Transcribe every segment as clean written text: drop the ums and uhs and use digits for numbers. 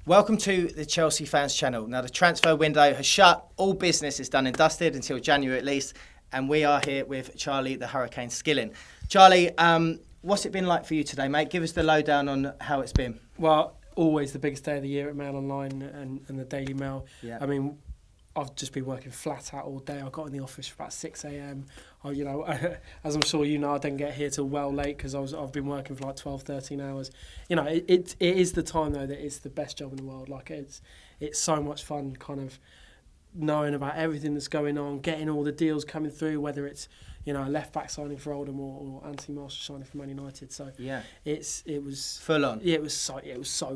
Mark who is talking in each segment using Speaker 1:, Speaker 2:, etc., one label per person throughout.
Speaker 1: Welcome to the Chelsea Fans Channel. Now, the transfer window has shut. All business is done and dusted until January at least. And we are here with Charlie, the Hurricane Skilling. Charlie, what's it been like for you today, mate? Give us the lowdown on how it's been.
Speaker 2: Well, always the biggest day of the year at Mail Online and the Daily Mail.
Speaker 1: Yeah.
Speaker 2: I mean, I've just been working flat out all day. I got in the office for about 6 a.m. As I'm sure you know, I didn't get here till well late because I've been working for like 12, 13 hours. You know, it is the time though that it's the best job in the world. Like it's so much fun, kind of knowing about everything that's going on, getting all the deals coming through, whether it's a left back signing for Oldham or Anthony Marshall signing for Man United. So
Speaker 1: yeah,
Speaker 2: it was
Speaker 1: full on.
Speaker 2: Yeah, it was so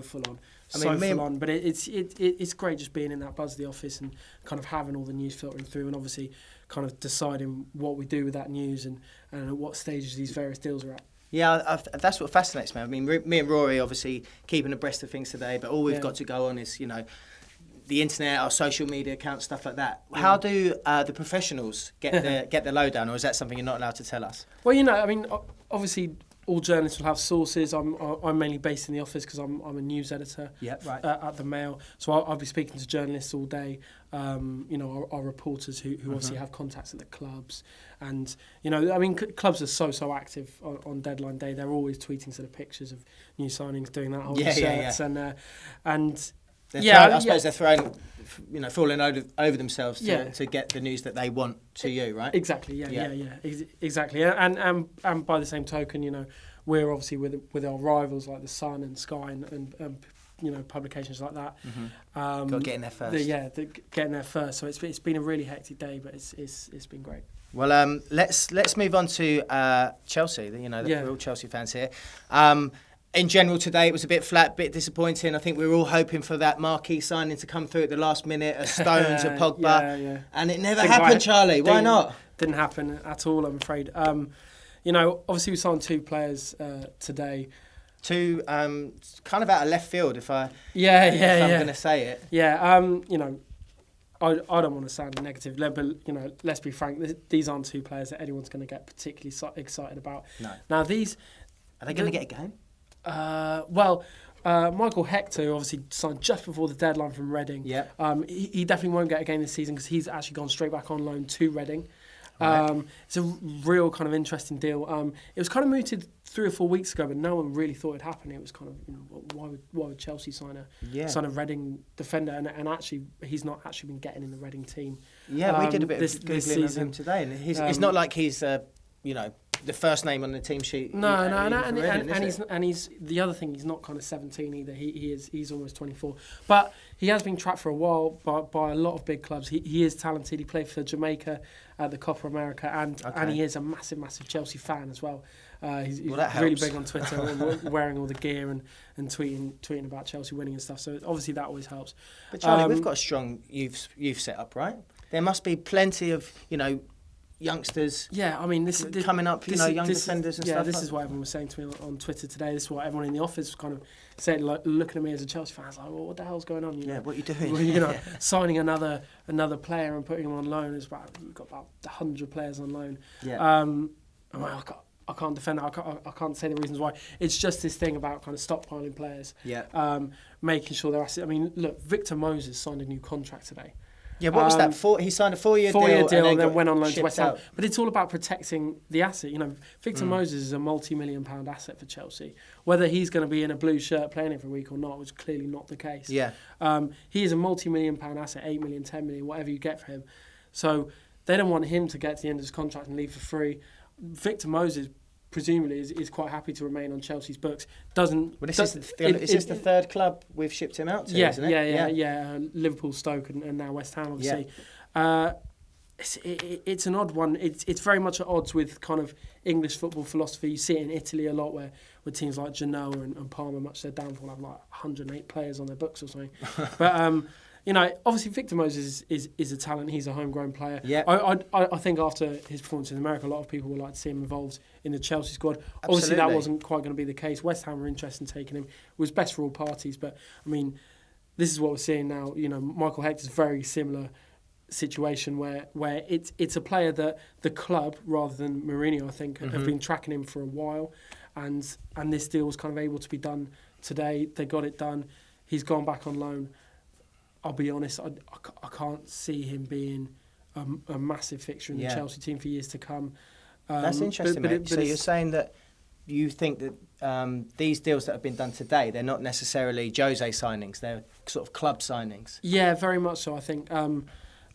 Speaker 2: full on. Full on, but it's great just being in that buzz of the office and kind of having all the news filtering through, and obviously kind of deciding what we do with that news and at what stages these various deals are at.
Speaker 1: Yeah, that's what fascinates me. I mean, me and Rory obviously keeping abreast of things today, but all we've got to go on is the internet, our social media accounts, stuff like that. Yeah. How do the professionals get the lowdown, or is that something you're not allowed to tell us?
Speaker 2: Well, I mean, obviously all journalists will have sources. I'm mainly based in the office because I'm a news editor at the Mail. So I'll be speaking to journalists all day. Our reporters who obviously have contacts at the clubs, and I mean, clubs are so active on deadline day. They're always tweeting sort of pictures of new signings, doing that, holding shirts, and. I suppose they're falling over themselves to get the news that they want to you, right? Exactly. Exactly. And by the same token, we're obviously with our rivals like the Sun and Sky and publications like that.
Speaker 1: Got to get in there first.
Speaker 2: Getting there first. So it's been a really hectic day, but it's been great.
Speaker 1: Well, let's move on to Chelsea. The real Chelsea fans here. In general, today it was a bit flat, bit disappointing. I think we were all hoping for that marquee signing to come through at the last minute, a Stones, a Pogba, and it never happened, Charlie. Why not?
Speaker 2: Didn't happen at all, I'm afraid. Obviously we signed two players today.
Speaker 1: Two kind of out of left field, if I'm going to say it.
Speaker 2: Yeah, I don't want to sound negative, but let's be frank. These aren't two players that anyone's going to get particularly excited about.
Speaker 1: No.
Speaker 2: Now
Speaker 1: are they going to get a game?
Speaker 2: Michael Hector obviously signed just before the deadline from Reading.
Speaker 1: Yeah.
Speaker 2: He definitely won't get a game this season because he's actually gone straight back on loan to Reading.
Speaker 1: Right.
Speaker 2: It's a real kind of interesting deal. It was kind of mooted 3 or 4 weeks ago, but no one really thought it'd happen. It was kind of, why would Chelsea sign a Reading defender? And actually, he's not actually been getting in the Reading team.
Speaker 1: Yeah, we did a bit
Speaker 2: this
Speaker 1: of Googling
Speaker 2: season
Speaker 1: of him today, and it's not like he's the first name on the team sheet.
Speaker 2: No, and he's the other thing. He's not kind of 17 either. He's almost 24, but he has been tracked for a while by a lot of big clubs. He is talented. He played for Jamaica at the Copa America, and he is a massive Chelsea fan as well. He's really big on Twitter, wearing all the gear and tweeting about Chelsea winning and stuff. So obviously that always helps.
Speaker 1: But Charlie, we've got a strong youth set up, right? There must be plenty of youngsters.
Speaker 2: Yeah, I mean, this
Speaker 1: coming up, young defenders and stuff.
Speaker 2: Yeah, this is what everyone was saying to me on Twitter today. This is what everyone in the office was kind of saying, like, looking at me as a Chelsea fan. I was like, well, what the hell's going on?
Speaker 1: What are you doing?
Speaker 2: Signing another player and putting him on loan is you've got about 100 players on loan.
Speaker 1: Yeah.
Speaker 2: I can't defend that. I can't say the reasons why. It's just this thing about kind of stockpiling players.
Speaker 1: Yeah.
Speaker 2: Making sure they're assets. I mean, look, Victor Moses signed a new contract today.
Speaker 1: Yeah, what was that? He signed a 4-year
Speaker 2: deal and then went on loan to West Ham. But it's all about protecting the asset. Victor Moses is a multi-million-pound asset for Chelsea. Whether he's going to be in a blue shirt playing every week or not was clearly not the case.
Speaker 1: Yeah.
Speaker 2: He is a multi-million-pound asset, 8 million, 10 million, whatever you get for him. So they don't want him to get to the end of his contract and leave for free. Victor Moses presumably is quite happy to remain on Chelsea's books. Is
Speaker 1: this the third club we've shipped him out to, isn't it?
Speaker 2: Yeah. Liverpool, Stoke and now West Ham, obviously.
Speaker 1: Yeah.
Speaker 2: It's an odd one. It's very much at odds with kind of English football philosophy. You see it in Italy a lot where teams like Genoa and Parma, much their downfall, have like 108 players on their books or something. But obviously Victor Moses is a talent. He's a homegrown player.
Speaker 1: Yeah.
Speaker 2: I think after his performance in America, a lot of people would like to see him involved in the Chelsea squad.
Speaker 1: Absolutely.
Speaker 2: Obviously, that wasn't quite going to be the case. West Ham were interested in taking him. It was best for all parties. But, I mean, this is what we're seeing now. Michael Hector's very similar situation where it's a player that the club, rather than Mourinho, I think, have been tracking him for a while. And this deal was kind of able to be done today. They got it done. He's gone back on loan. I'll be honest, I can't see him being a massive fixture in the Chelsea team for years to come.
Speaker 1: That's interesting, mate. So you're saying that you think that these deals that have been done today, they're not necessarily Jose signings, they're sort of club signings?
Speaker 2: Yeah, very much so, I think.
Speaker 1: Do you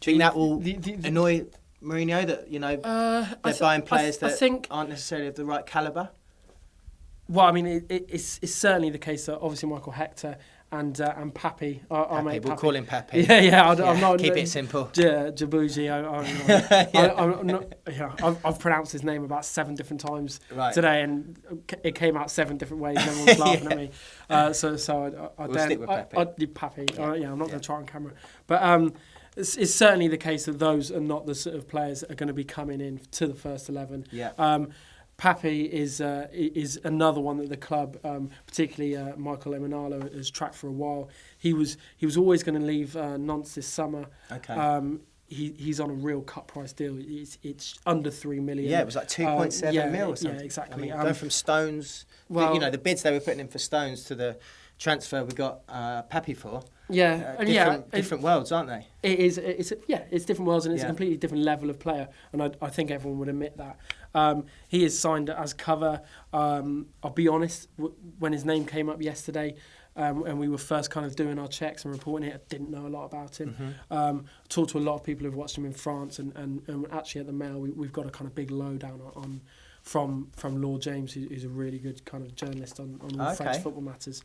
Speaker 1: think that will annoy Mourinho, that they're buying players that aren't necessarily of the right calibre?
Speaker 2: Well, I mean, it's certainly the case that obviously Michael Hector and Pappy, our mate Pappy.
Speaker 1: We'll call him Pappy.
Speaker 2: Yeah. I'm not.
Speaker 1: Keep it simple.
Speaker 2: Jabuji. I'm not. Yeah, I've pronounced his name about 7 different times today, and it came out 7 different ways. And everyone was laughing at me. So
Speaker 1: we'll stick with Pappy.
Speaker 2: Pappy. I'm not going to try on camera, but it's certainly the case that those are not the sort of players that are going to be coming in to the first 11.
Speaker 1: Yeah.
Speaker 2: Pappy is another one that the club, particularly Michael Emenalo, has tracked for a while. He was always going to leave Nantes this summer.
Speaker 1: Okay.
Speaker 2: He's on a real cut price deal. It's under 3 million.
Speaker 1: Yeah, it was like 2.7 mil or something.
Speaker 2: Yeah, exactly.
Speaker 1: I mean, going from Stones, the bids they were putting in for Stones to the transfer we got Pappy for.
Speaker 2: Yeah,
Speaker 1: different worlds, aren't they?
Speaker 2: It is. It's different worlds, and it's a completely different level of player. And I think everyone would admit that. He is signed as cover. I'll be honest. When his name came up yesterday, and we were first kind of doing our checks and reporting it, I didn't know a lot about him. Talked to a lot of people who've watched him in France, and actually at the Mail, we've got a kind of big lowdown on. From Lord James, who's a really good kind of journalist on all French football matters.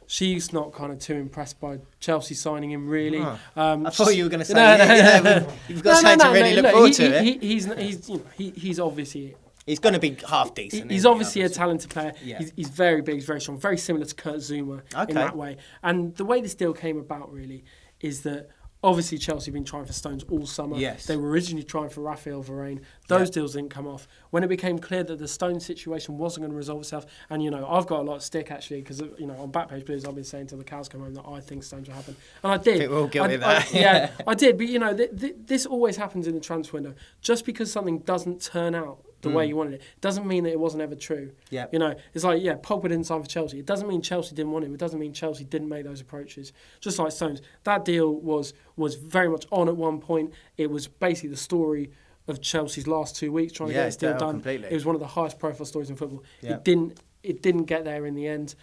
Speaker 2: She's not kind of too impressed by Chelsea signing him, really.
Speaker 1: I thought you were going to say, you've got something to really look forward to it.
Speaker 2: He's obviously...
Speaker 1: He's going to be half decent.
Speaker 2: He's obviously a talented player. Yeah. He's very big, he's very strong, very similar to Kurt Zouma in that way. And the way this deal came about, really, is that obviously Chelsea have been trying for Stones all summer.
Speaker 1: Yes.
Speaker 2: They were originally trying for Raphael Varane. Those deals didn't come off. When it became clear that the Stones situation wasn't going to resolve itself, and I've got a lot of stick actually, because on Backpage Blues I've been saying till the cows come home that I think Stones will happen, and I did.
Speaker 1: I think we're all guilty of that.
Speaker 2: I did. But this always happens in the transfer window. Just because something doesn't turn out the way you wanted it doesn't mean that it wasn't ever true.
Speaker 1: Yeah.
Speaker 2: It's like, Pogba didn't sign for Chelsea. It doesn't mean Chelsea didn't want him. It doesn't mean Chelsea didn't make those approaches. Just like Stones. That deal was very much on at one point. It was basically the story of Chelsea's last 2 weeks trying to get this deal done.
Speaker 1: Completely.
Speaker 2: It was one of the highest profile stories in football.
Speaker 1: Yeah.
Speaker 2: It didn't get there in the end.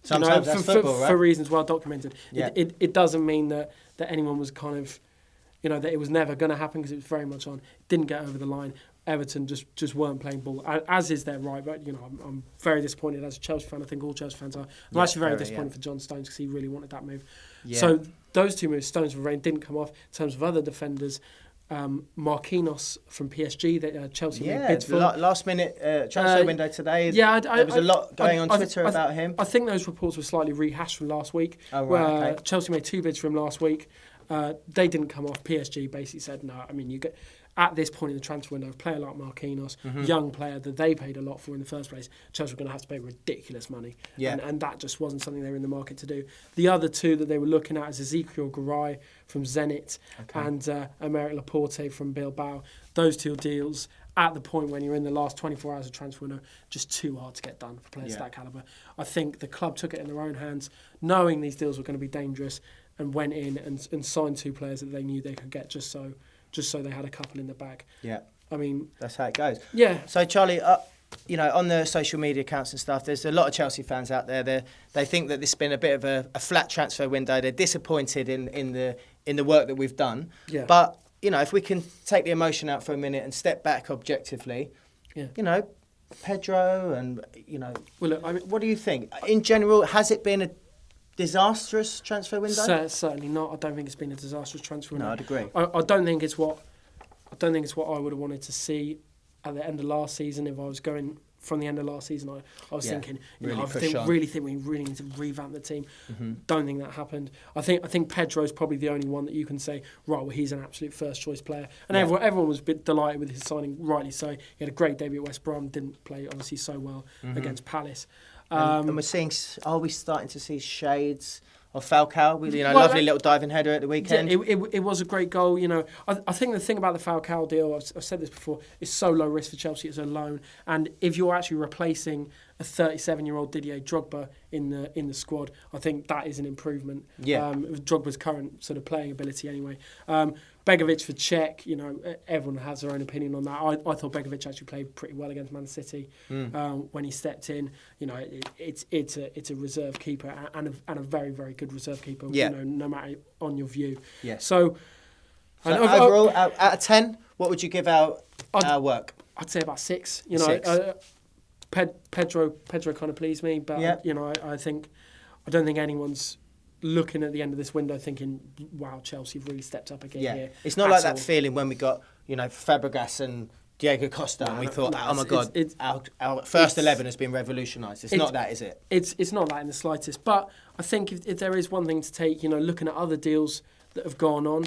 Speaker 1: Sometimes that's football, right?
Speaker 2: For reasons well documented.
Speaker 1: Yeah.
Speaker 2: It doesn't mean that anyone was kind of, that it was never going to happen, because it was very much on. It didn't get over the line. Everton just weren't playing ball, as is their right. But I'm very disappointed as a Chelsea fan. I think all Chelsea fans are. I'm actually very disappointed for John Stones, because he really wanted that move. Yeah. So those 2 moves, Stones and Varane, didn't come off. In terms of other defenders, Marquinhos from PSG that Chelsea made bids for.
Speaker 1: Last minute transfer window today. There was a lot going on Twitter about him.
Speaker 2: I think those reports were slightly rehashed from last week.
Speaker 1: Oh, right, okay.
Speaker 2: Chelsea made 2 bids for him last week. They didn't come off. PSG basically said no. I mean, you get. At this point in the transfer window, a player like Marquinhos, young player that they paid a lot for in the first place, Chelsea were going to have to pay ridiculous money. Yeah. And that just wasn't something they were in the market to do. The other 2 that they were looking at is Ezekiel Garay from Zenit and Aymeric Laporte from Bilbao. Those 2 deals, at the point when you're in the last 24 hours of transfer window, just too hard to get done for players of that calibre. I think the club took it in their own hands, knowing these deals were going to be dangerous, and went in and signed 2 players that they knew they could get just so they had a couple in the bag.
Speaker 1: Yeah.
Speaker 2: I mean...
Speaker 1: That's how it goes.
Speaker 2: Yeah.
Speaker 1: So, Charlie, on the social media accounts and stuff, there's a lot of Chelsea fans out there. They think that this has been a bit of a flat transfer window. They're disappointed in the work that we've done.
Speaker 2: Yeah.
Speaker 1: But, if we can take the emotion out for a minute and step back objectively, Pedro and,
Speaker 2: Well, look, I mean,
Speaker 1: what do you think? In general, has it been a disastrous transfer window?
Speaker 2: Certainly not. I don't think it's been a disastrous transfer window.
Speaker 1: No, I'd agree.
Speaker 2: I don't think it's what I would have wanted to see at the end of last season. If I was going from the end of last season, I was thinking, really think we really need to revamp the team. Don't think that happened. I think Pedro's probably the only one that you can say, right, well, he's an absolute first choice player. And everyone was a bit delighted with his signing, rightly so. He had a great debut at West Brom, didn't play obviously so well against Palace.
Speaker 1: And we're seeing, are we starting to see shades of Falcao with lovely little diving header at the weekend?
Speaker 2: Yeah, it was a great goal. I think the thing about the Falcao deal, I've said this before, is so low risk for Chelsea. It's a loan, and if you're actually replacing a 37-year-old Didier Drogba in the squad, I think that is an improvement.
Speaker 1: Yeah.
Speaker 2: With Drogba's current sort of playing ability anyway. Begovic for Czech, everyone has their own opinion on that. I thought Begovic actually played pretty well against Man City when he stepped in. It's a reserve keeper and a very, very good reserve keeper.
Speaker 1: Yeah.
Speaker 2: No matter on your view.
Speaker 1: Yeah.
Speaker 2: So
Speaker 1: overall, out of 10, what would you give our work?
Speaker 2: I'd say about 6.
Speaker 1: 6.
Speaker 2: Pedro kind of pleased me, but I don't think anyone's looking at the end of this window thinking, wow, Chelsea have really stepped up again here.
Speaker 1: It's not like that feeling when we got, Fabregas and Diego Costa and we thought, oh my God, our first 11 has been revolutionised. It's not that, is it?
Speaker 2: It's not that in the slightest. But I think if there is one thing to take, looking at other deals that have gone on,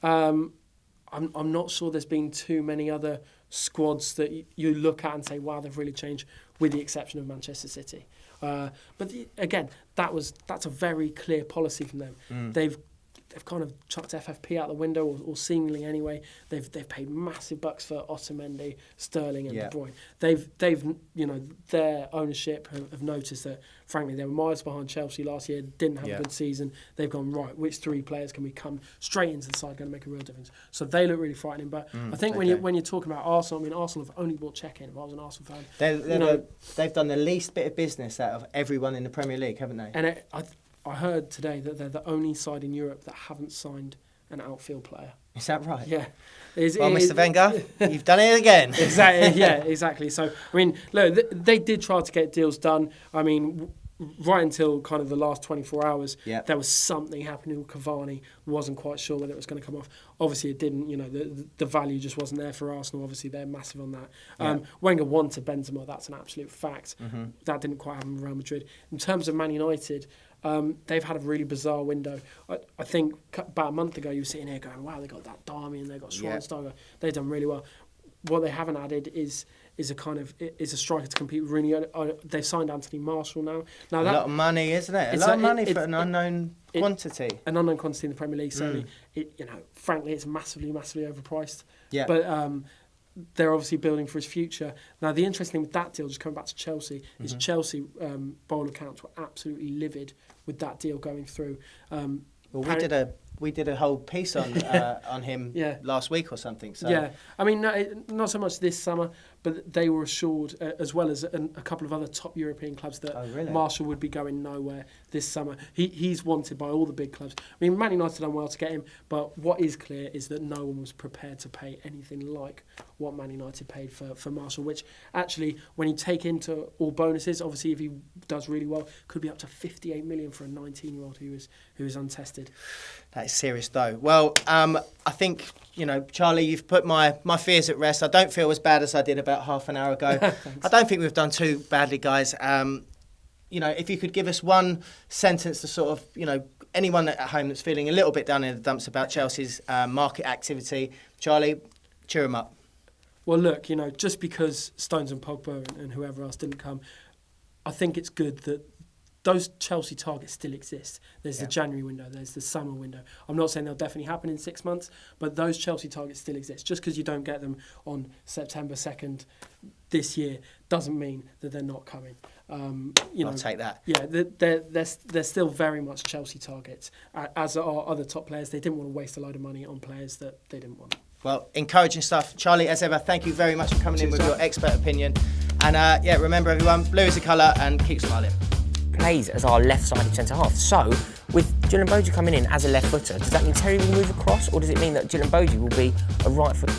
Speaker 2: I'm not sure there's been too many other squads that you look at and say, wow, they've really changed, with the exception of Manchester City. But again, that's a very clear policy from them. They've kind of chucked FFP out the window, or seemingly anyway. They've paid massive bucks for Otamendi, Sterling, and De Bruyne. They've their ownership have noticed that, frankly, they were miles behind Chelsea last year, didn't have a good season. They've gone, right, which 3 players can we come straight into the side going to make a real difference? So they look really frightening. But I think when you're talking about Arsenal, Arsenal have only bought Czech in. If I was an Arsenal fan,
Speaker 1: they've done the least bit of business out of everyone in the Premier League, haven't they?
Speaker 2: And I heard today that they're the only side in Europe that haven't signed an outfield player.
Speaker 1: Is that right?
Speaker 2: Yeah.
Speaker 1: Mr. Wenger, you've done it again.
Speaker 2: Exactly. Yeah, exactly. So, look, they did try to get deals done. Right until kind of the last 24 hours, there was something happening with Cavani. Wasn't quite sure whether it was going to come off. Obviously, it didn't. The value just wasn't there for Arsenal. Obviously, they're massive on that. Wenger wanted Benzema. That's an absolute fact. That didn't quite happen with Real Madrid. In terms of Man United, they've had a really bizarre window. I think about a month ago, you were sitting here going, wow, they got that Darmy and they got Schweinsteiger. They've done really well. What they haven't added is a striker to compete with Rooney. They've signed Anthony Martial now. A
Speaker 1: lot of money, isn't it? A lot of money for an unknown quantity.
Speaker 2: An unknown quantity in the Premier League. Certainly, frankly, it's massively, massively overpriced.
Speaker 1: Yeah.
Speaker 2: But they're obviously building for his future. Now, the interesting thing with that deal, just coming back to Chelsea, is Chelsea bowl accounts were absolutely livid with that deal going through.
Speaker 1: We did a whole piece on him last week or something. So.
Speaker 2: Yeah, not so much this summer, but they were assured, as well as a couple of other top European clubs, that Martial would be going nowhere this summer. He's wanted by all the big clubs. Man United done well to get him, but what is clear is that no one was prepared to pay anything like what Man United paid for Martial, which actually, when you take into all bonuses, obviously if he does really well, could be up to 58 million for a 19-year-old who is untested.
Speaker 1: That is serious, though. Well, I think, Charlie, you've put my fears at rest. I don't feel as bad as I did about half an hour ago. I don't think we've done too badly, guys. If you could give us one sentence to sort of, anyone at home that's feeling a little bit down in the dumps about Chelsea's market activity, Charlie, cheer them up.
Speaker 2: Well, look, just because Stones and Pogba and whoever else didn't come, I think it's good that those Chelsea targets still exist. There's the January window, there's the summer window. I'm not saying they'll definitely happen in 6 months, but those Chelsea targets still exist. Just because you don't get them on September 2nd this year doesn't mean that they're not coming.
Speaker 1: I'll take that.
Speaker 2: Yeah, they're still very much Chelsea targets, as are other top players. They didn't want to waste a load of money on players that they didn't want.
Speaker 1: Well, encouraging stuff. Charlie, as ever, thank you very much for coming in with your expert opinion. And remember everyone, blue is the colour and keep smiling.
Speaker 3: Plays as our left-sided centre-half. So, with Dylan Boji coming in as a left footer, does that mean Terry will move across, or does it mean that Dylan Boji will be a right foot?